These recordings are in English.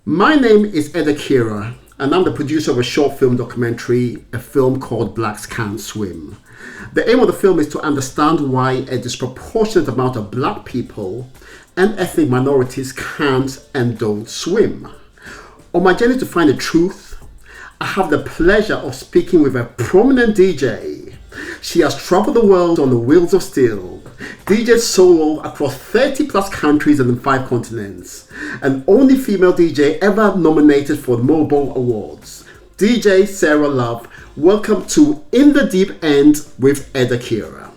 My name is Ed Accura, and I'm the producer of a short film documentary, a film called Blacks Can't Swim. The aim of the film is to understand why a disproportionate amount of black people and ethnic minorities can't and don't swim. On my journey to find the truth, I have the pleasure of speaking with a prominent DJ. She has traveled the world on the wheels of steel, DJed solo across 30 plus countries and 5 continents, and only female DJ ever nominated for the Mobile Awards. DJ Sarah Love, welcome to In the Deep End with Ed Accura.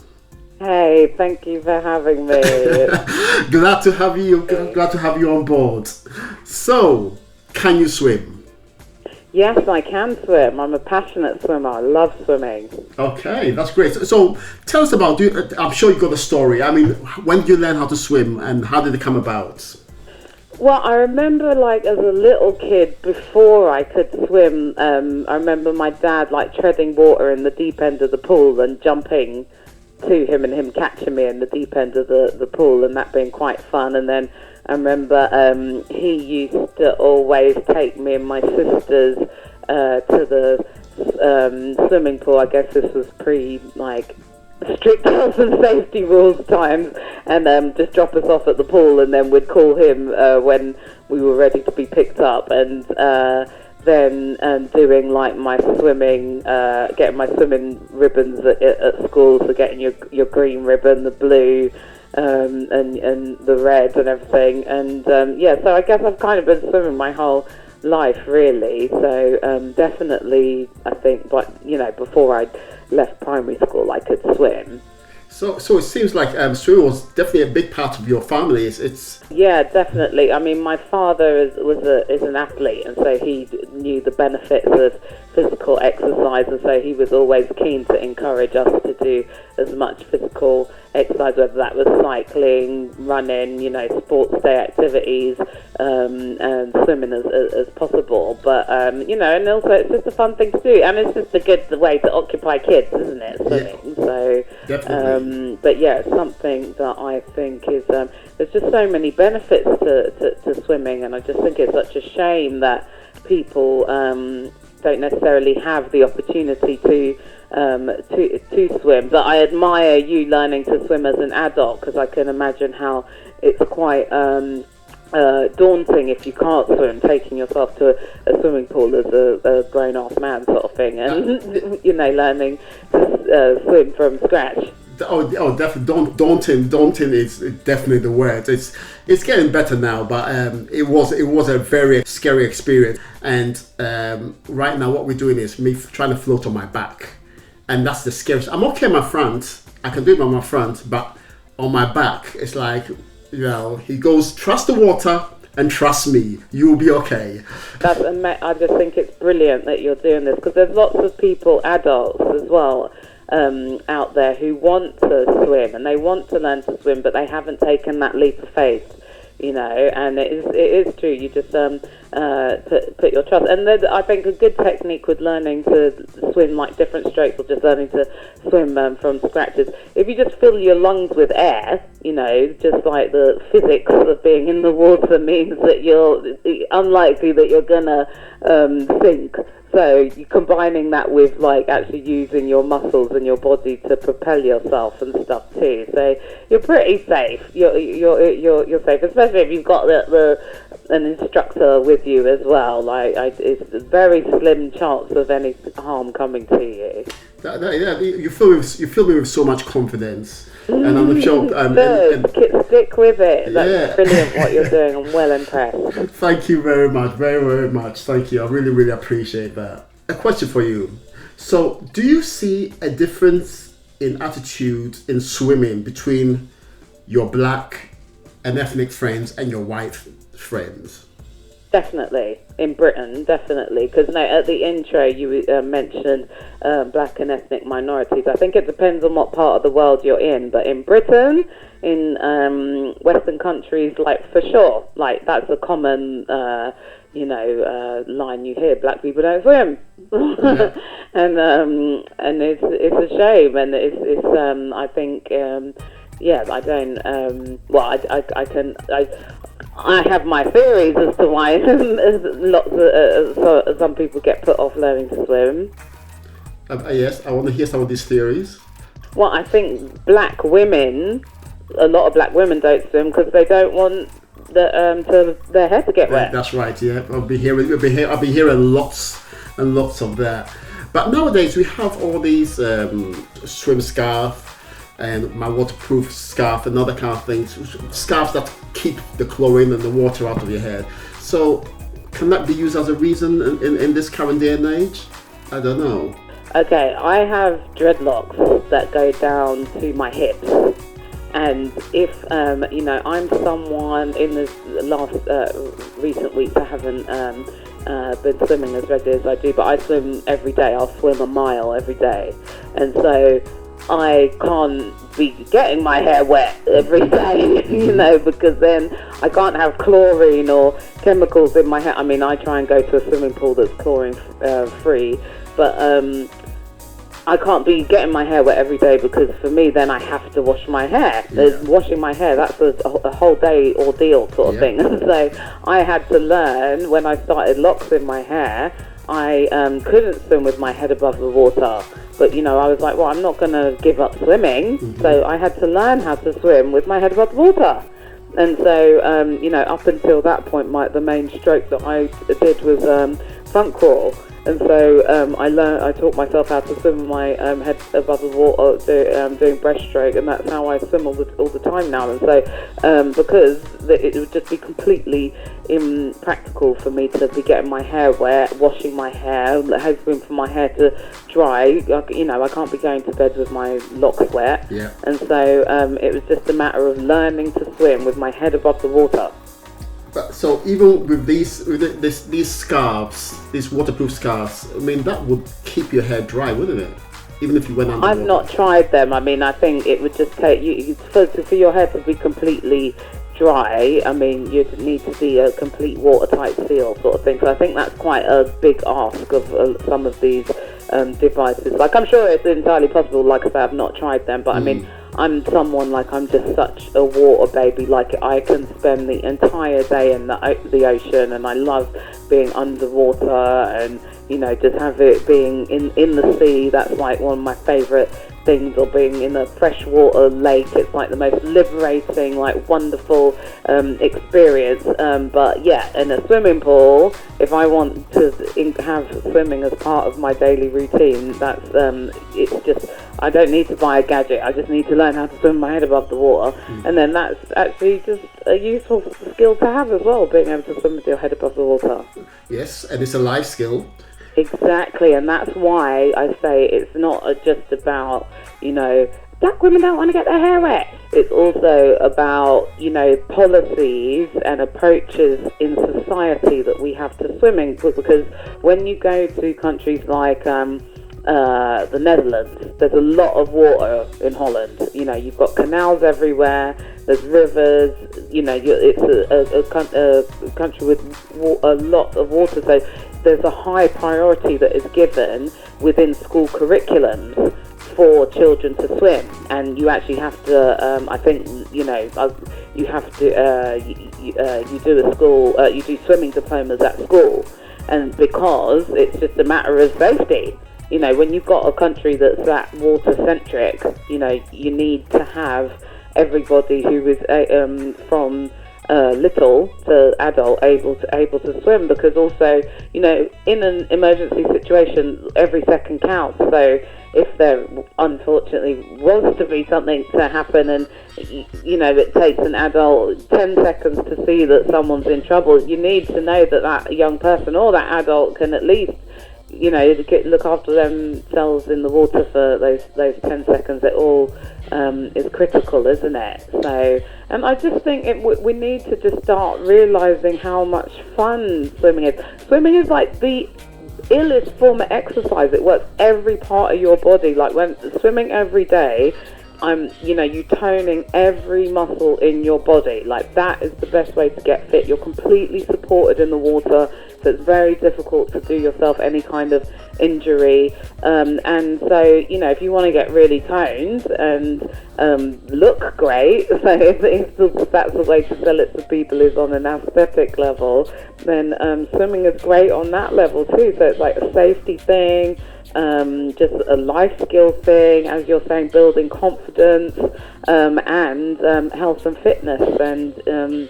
Hey, thank you for having me. Glad to have you on board. So, can you swim? Yes, I can swim. I'm a passionate swimmer. I love swimming. Okay, that's great. So tell us about, I'm sure you've got a story. I mean, when did you learn how to swim and how did it come about? Well, I remember as a little kid, before I could swim, I remember my dad treading water in the deep end of the pool and jumping to him and him catching me in the deep end of the pool, and that being quite fun. And then I remember he used to always take me and my sisters to the swimming pool. I guess this was strict health and safety rules times, and just drop us off at the pool, and then we'd call him when we were ready to be picked up, and then doing my swimming, getting my swimming ribbons at school, so getting your green ribbon, the blue, and the red and everything, and so I guess I've kind of been swimming my whole life, really. So definitely, I think, before I left primary school, I could swim. So it seems like swimming was definitely a big part of your family. Yeah, definitely. I mean, my father is an athlete, and so he knew the benefits of physical exercise, and so he was always keen to encourage us to do as much physical exercise, whether that was cycling, running, sports day activities, and swimming as possible. But and also it's just a fun thing to do, and it's just a good way to occupy kids, isn't it? Swimming. Yeah, so definitely. But yeah, it's something that I think is there's just so many benefits to swimming, and I just think it's such a shame that people don't necessarily have the opportunity to swim. But I admire you learning to swim as an adult, because I can imagine how it's quite daunting if you can't swim, taking yourself to a swimming pool as a grown-ass man sort of thing, and learning to swim from scratch. Oh, definitely. Daunting is definitely the word. It's getting better now, but it was a very scary experience. And right now, what we're doing is me trying to float on my back, and that's the scariest. I'm okay on my front. I can do it on my front, but on my back, it's he goes, trust the water and trust me, you'll be okay. I just think it's brilliant that you're doing this, because there's lots of people, adults as well, out there who want to swim and they want to learn to swim, but they haven't taken that leap of faith, and it is true. You just put your trust. And I think a good technique with learning to swim different strokes, or just learning to swim from scratch, is if you just fill your lungs with air, just like the physics of being in the water means that you're unlikely that you're gonna sink. So you're combining that with actually using your muscles and your body to propel yourself and stuff too. So you're pretty safe. You're safe, especially if you've got an instructor with you as well. It's a very slim chance of any harm coming to you. You fill me with so much confidence, and I'm sure. Stick with it. That's brilliant what you're doing. I'm well impressed. Thank you very much, very, very much. Thank you. I really, really appreciate that. A question for you. So, do you see a difference in attitude in swimming between your black and ethnic friends and your white friends? Definitely. In Britain, definitely. Because at the intro you mentioned black and ethnic minorities. I think it depends on what part of the world you're in. But in Britain, in Western countries, for sure, that's a common, line you hear: black people don't swim. Yeah. and it's a shame, and it's I think I don't. I have my theories as to why some people get put off learning to swim. Yes, I want to hear some of these theories. Well, I think a lot of black women don't swim because they don't want their hair to get wet. That's right. Yeah, I'll be hearing lots and lots of that. But nowadays we have all these swim scarf and my waterproof scarf and other kind of things, scarves that keep the chlorine and the water out of your head. So can that be used as a reason in this current day and age? I don't know. Okay, I have dreadlocks that go down to my hips. And if, I'm someone in the last recent weeks, I haven't been swimming as regularly as I do, but I swim every day. I'll swim a mile every day. And so I can't be getting my hair wet every day, because then I can't have chlorine or chemicals in my hair. I mean, I try and go to a swimming pool that's chlorine free, but I can't be getting my hair wet every day because for me then I have to wash my hair. Washing my hair, that's a whole day ordeal sort of thing. So I had to learn when I started locks in my hair. I couldn't swim with my head above the water, but I was like, well, I'm not going to give up swimming. So I had to learn how to swim with my head above the water. And so up until that point the main stroke that I did was front crawl. And so I taught myself how to swim with my head above the water, doing breaststroke, and that's how I swim all the time now. And so because it would just be completely impractical for me to be getting my hair wet, washing my hair, hoping for my hair to dry. I can't be going to bed with my locks wet. Yeah. And so it was just a matter of learning to swim with my head above the water. So even with these scarves, these waterproof scarves, I mean that would keep your hair dry, wouldn't it? Even if you went under. I've not tried them. I mean, I think it would just take you for your hair to be completely dry. I mean, you'd need to be a complete watertight seal sort of thing. So I think that's quite a big ask of some of these devices. Like, I'm sure it's entirely possible. Like I say, I've not tried them, but I mean, I'm someone I'm just such a water baby. Like, I can spend the entire day in the ocean, and I love being underwater and just have it being in the sea. That's like one of my favourite things, or being in a freshwater lake. It's like the most liberating, wonderful experience. But yeah, in a swimming pool, if I want to have swimming as part of my daily routine, that's it's just, I don't need to buy a gadget. I just need to learn how to swim my head above the water, and then that's actually just a useful skill to have as well, being able to swim with your head above the water. Yes, and it's a life skill. Exactly, and that's why I say it's not just about, black women don't want to get their hair wet. It's also about, policies and approaches in society that we have to swimming, because when you go to countries like the Netherlands, there's a lot of water in Holland. You've got canals everywhere, there's rivers, it's a country with a lot of water, so there's a high priority that is given within school curriculums for children to swim, and you actually have to, I think, you have to, you do swimming diplomas at school, and because it's just a matter of safety. When you've got a country that's that water-centric, you need to have everybody who is from little to adult able to swim, because also, in an emergency situation, every second counts. So if there unfortunately was to be something to happen, and it takes an adult 10 seconds to see that someone's in trouble, you need to know that young person or that adult can at least look after themselves in the water for those 10 seconds. It all is critical, isn't it? So, and I just think we need to just start realising how much fun swimming is. Swimming is like the illest form of exercise. It works every part of your body. Like, when swimming every day, you toning every muscle in your body. Like, that is the best way to get fit. You're completely supported in the water. So it's very difficult to do yourself any kind of injury. And so, you know, if you want to get really toned and look great, so if that's the way to sell it to people is on an aesthetic level, then swimming is great on that level too. So it's like a safety thing, just a life skill thing, as you're saying, building confidence, and health and fitness. And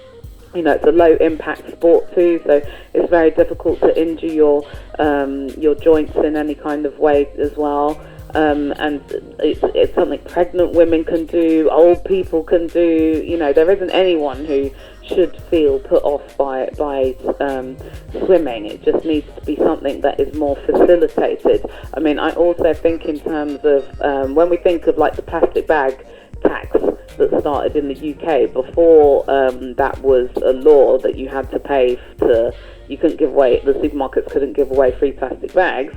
you know, it's a low impact sport too, so it's very difficult to injure your joints in any kind of way as well. And it's something pregnant women can do, old people can do. You know, there isn't anyone who should feel put off by swimming. It just needs to be something that is more facilitated. I mean, I also think in terms of when we think of like the plastic bag tax that started in the UK, before that was a law that you had to pay you couldn't give away, the supermarkets couldn't give away free plastic bags.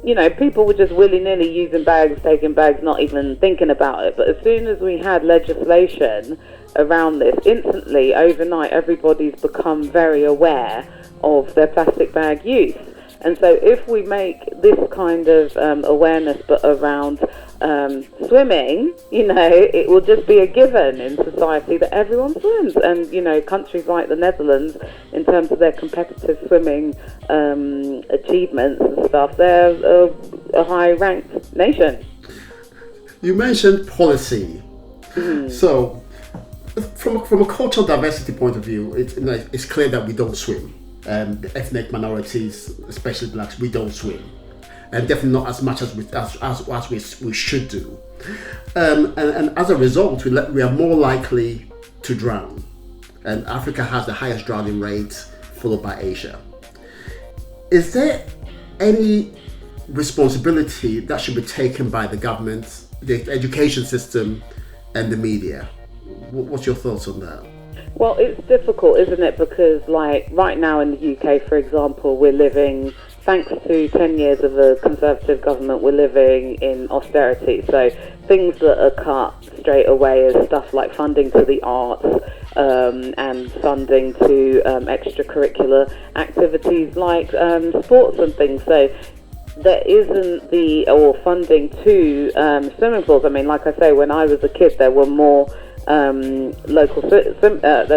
You know, people were just willy-nilly using bags, taking bags, not even thinking about it. But as soon as we had legislation around this, instantly, overnight, everybody's become very aware of their plastic bag use. And so if we make this kind of awareness but around swimming, you know, it will just be a given in society that everyone swims. And, you know, countries like the Netherlands, in terms of their competitive swimming achievements and stuff, they're a high-ranked nation. You mentioned policy. So, from a cultural diversity point of view, it's clear that we don't swim. The ethnic minorities, especially blacks, we don't swim, and definitely not as much as we should do. And as a result, we are more likely to drown. And Africa has the highest drowning rate, followed by Asia. Is there any responsibility that should be taken by the government, the education system, and the media? What's your thoughts on that? Well, it's difficult, isn't it? Because, like, right now in the UK, for example, we're living, thanks to 10 years of a Conservative government, we're living in austerity. So things that are cut straight away is stuff like funding to the arts, and funding to extracurricular activities like sports and things. So there isn't or funding to swimming pools. I mean, like I say, when I was a kid, there were more there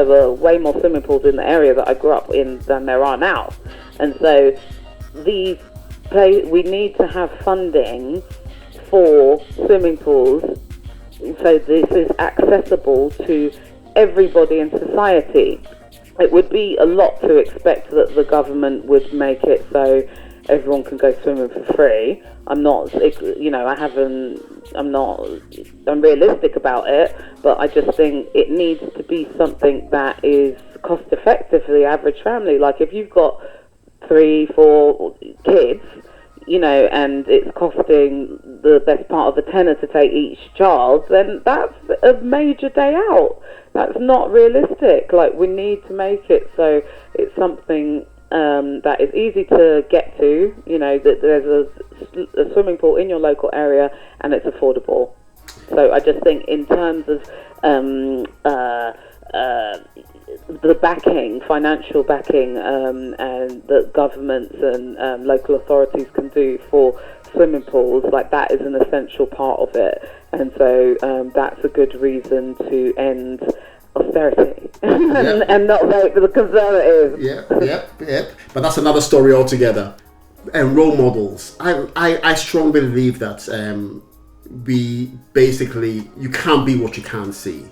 were way more swimming pools in the area that I grew up in than there are now. And so we need to have funding for swimming pools so this is accessible to everybody in society. It would be a lot to expect that the government would make it so everyone can go swimming for free. I'm realistic about it, but I just think it needs to be something that is cost effective for the average family. Like if you've got 3-4 kids, you know, and it's costing the best part of a tenner to take each child, then that's a major day out. That's not realistic. Like, we need to make it so it's something that is easy to get to, you know, that there's a swimming pool in your local area and it's affordable. So I just think in terms of the backing, financial backing, and that governments and local authorities can do for swimming pools, like that is an essential part of it. And so that's a good reason to end austerity and not vote for the Conservatives. Yep. But that's another story altogether. And role models. I strongly believe that you can't be what you can't see.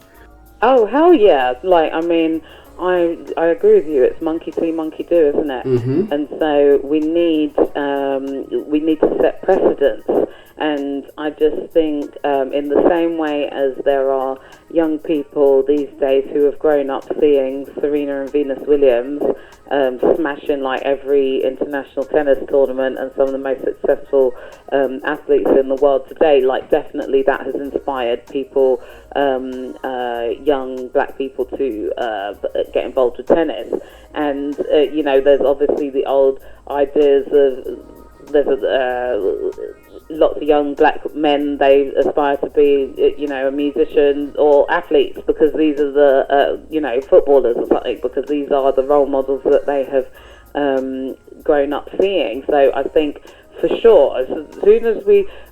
Oh, hell yeah. Like, I mean, I agree with you. It's monkey see, monkey do, isn't it? Mm-hmm. And so we need to set precedents. And I just think in the same way as there are young people these days who have grown up seeing Serena and Venus Williams smashing like every international tennis tournament and some of the most successful athletes in the world today, like definitely that has inspired people, young black people to get involved with tennis. And, you know, there's obviously the old ideas of lots of young black men, they aspire to be, you know, a musician or athletes because these are the, you know, footballers or something, because these are the role models that they have grown up seeing. So I think for sure, as soon as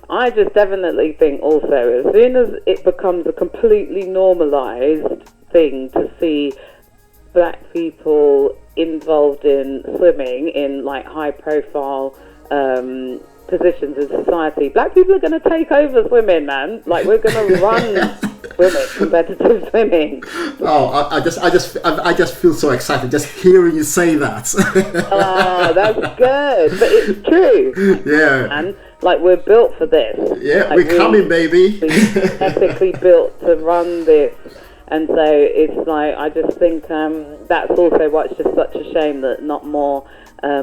I just definitely think also, as soon as it becomes a completely normalised thing to see black people involved in swimming in like high profile positions in society, black people are going to take over swimming, man. Like, we're going to run swimming, competitive swimming. Oh, I just feel so excited just hearing you say that. Oh, that's good, but it's true. Yeah. And like, we're built for this. Yeah, like, we're coming, baby. We're ethically built to run this. And so it's like, I just think that's also why it's just such a shame that not more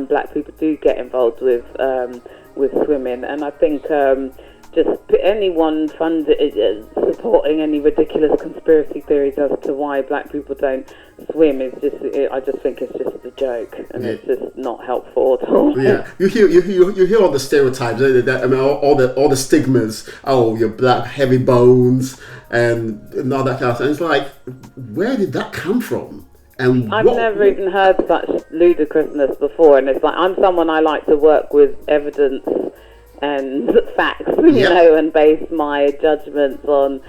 black people do get involved with swimming. And I think just anyone supporting any ridiculous conspiracy theories as to why black people don't swim is just, I just think it's just a joke, and it's just not helpful at all. Yeah, you hear all the stereotypes, all the stigmas. Oh, you're black, heavy bones, and all that kind of stuff. And it's like, where did that come from? And I've never even heard such ludicrousness before, and it's like, I'm someone, I like to work with evidence and facts, you know, and base my judgments on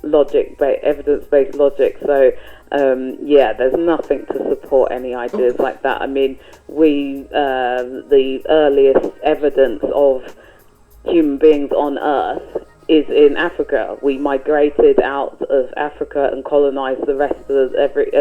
logic, evidence-based logic. So there's nothing to support any ideas like that. I mean, the earliest evidence of human beings on Earth is in Africa. We migrated out of Africa and colonized the rest of every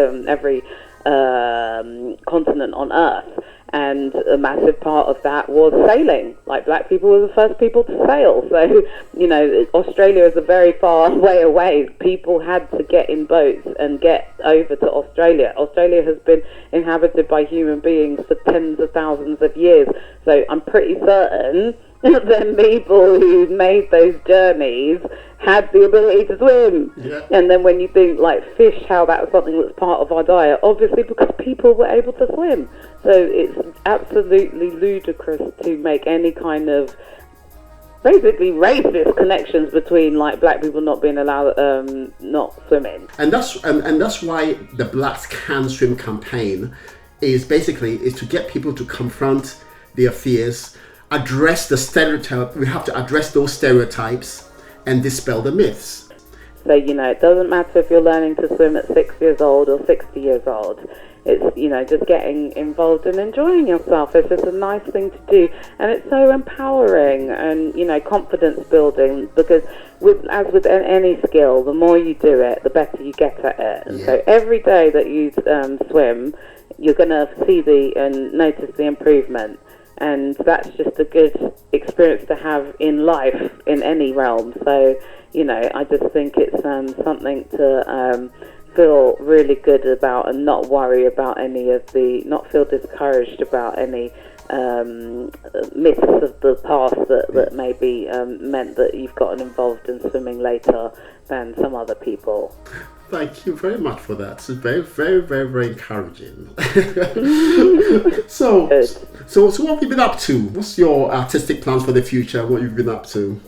continent on Earth. And a massive part of that was sailing. Like, black people were the first people to sail. So, you know, Australia is a very far way away. People had to get in boats and get over to Australia. Australia has been inhabited by human beings for tens of thousands of years. So I'm pretty certain that people who made those journeys had the ability to swim. Yeah. And then when you think, like, fish, how that's something that's part of our diet, obviously because people were able to swim. So it's absolutely ludicrous to make any kind of basically racist connections between, like, black people not being allowed not swimming. And that's why the Blacks Can Swim campaign is to get people to confront their fears, address the stereotype. We have to address those stereotypes and dispel the myths. So, you know, it doesn't matter if you're learning to swim at 6 years old or 60 years old. It's, you know, just getting involved and enjoying yourself. It's just a nice thing to do. And it's so empowering and, you know, confidence building, because as with any skill, the more you do it, the better you get at it. And so every day that you swim, you're going to see and notice the improvement. And that's just a good experience to have in life, in any realm. So, you know, I just think it's something to feel really good about, and not worry about not feel discouraged about any myths of the past that maybe meant that you've gotten involved in swimming later than some other people. Thank you very much for that. It's very, very, very, very encouraging. So what have you been up to? What's your artistic plans for the future? What you've been up to?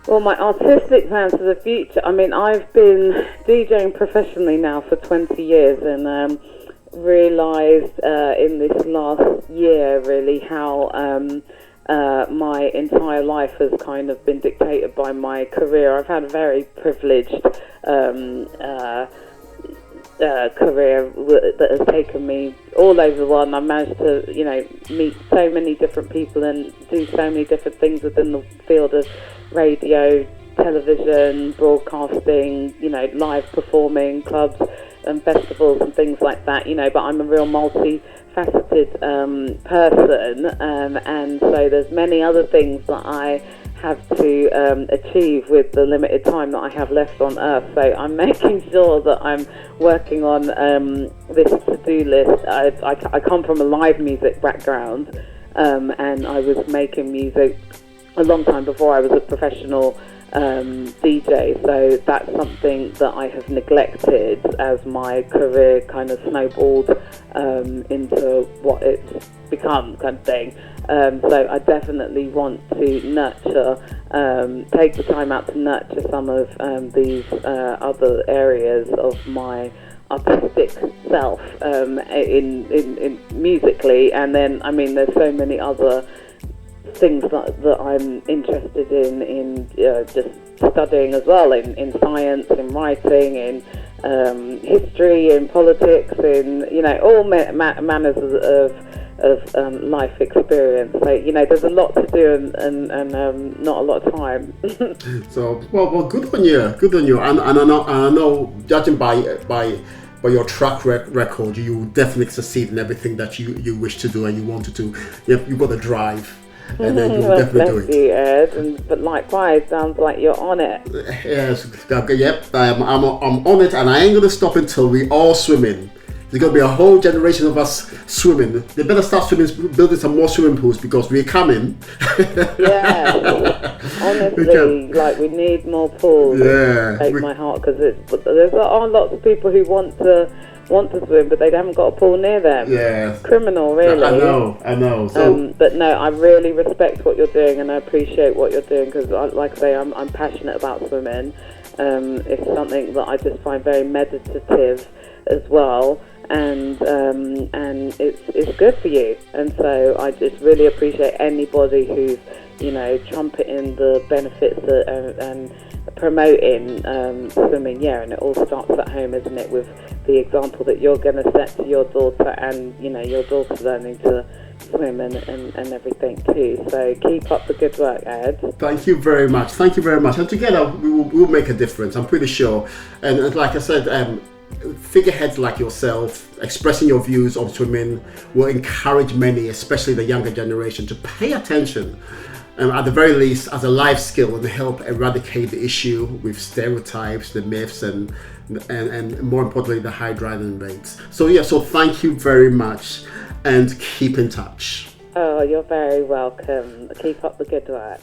Well, my artistic plans for the future, I mean, I've been DJing professionally now for 20 years, and realised in this last year really how my entire life has kind of been dictated by my career. I've had a very privileged career that has taken me all over the world, and I've managed to, you know, meet so many different people and do so many different things within the field of radio, television, broadcasting, you know, live performing, clubs and festivals and things like that, you know, but I'm a real multi-faceted person, and so there's many other things that I have to achieve with the limited time that I have left on Earth. So I'm making sure that I'm working on this to-do list. I come from a live music background, and I was making music a long time before I was a professional DJ, so that's something that I have neglected as my career kind of snowballed into what it's become, kind of thing. So I definitely want to nurture, take the time out to nurture some of these other areas of my artistic self in musically, and then I mean there's so many other things that I'm interested in just studying as well, in science, in writing, in history, in politics, in all manners of life experience. So there's a lot to do and not a lot of time. So well, good on you. And I know, judging by your track record, you will definitely succeed in everything that you wish to do and you want to do. You've got the drive. And then you'll definitely do it. Bless you, Ed. But likewise, sounds like you're on it. Yes, yep. I'm on it, and I ain't gonna stop until we all swim in. There's gonna be a whole generation of us swimming. They better start building some more swimming pools because we're coming. Yeah, honestly, we need more pools. Yeah, break my heart because there's lots of people who want to swim, but they haven't got a pool near them. Yeah, criminal, really. I know. So, but no, I really respect what you're doing, and I appreciate what you're doing because, like I say, I'm passionate about swimming. It's something that I just find very meditative as well, and it's good for you. And so I just really appreciate anybody who's trumpeting the benefits and promoting swimming. Yeah, and it all starts at home, isn't it, with the example that you're going to set to your daughter, and your daughter's learning to swim and everything too. So keep up the good work, Ed. Thank you very much. And together we will make a difference, I'm pretty sure. And like I said, figureheads like yourself expressing your views on swimming will encourage many, especially the younger generation, to pay attention, at the very least as a life skill, and help eradicate the issue with stereotypes, the myths, and more importantly the high drowning rates. So thank you very much, and keep in touch. Oh, you're very welcome. Keep up the good work.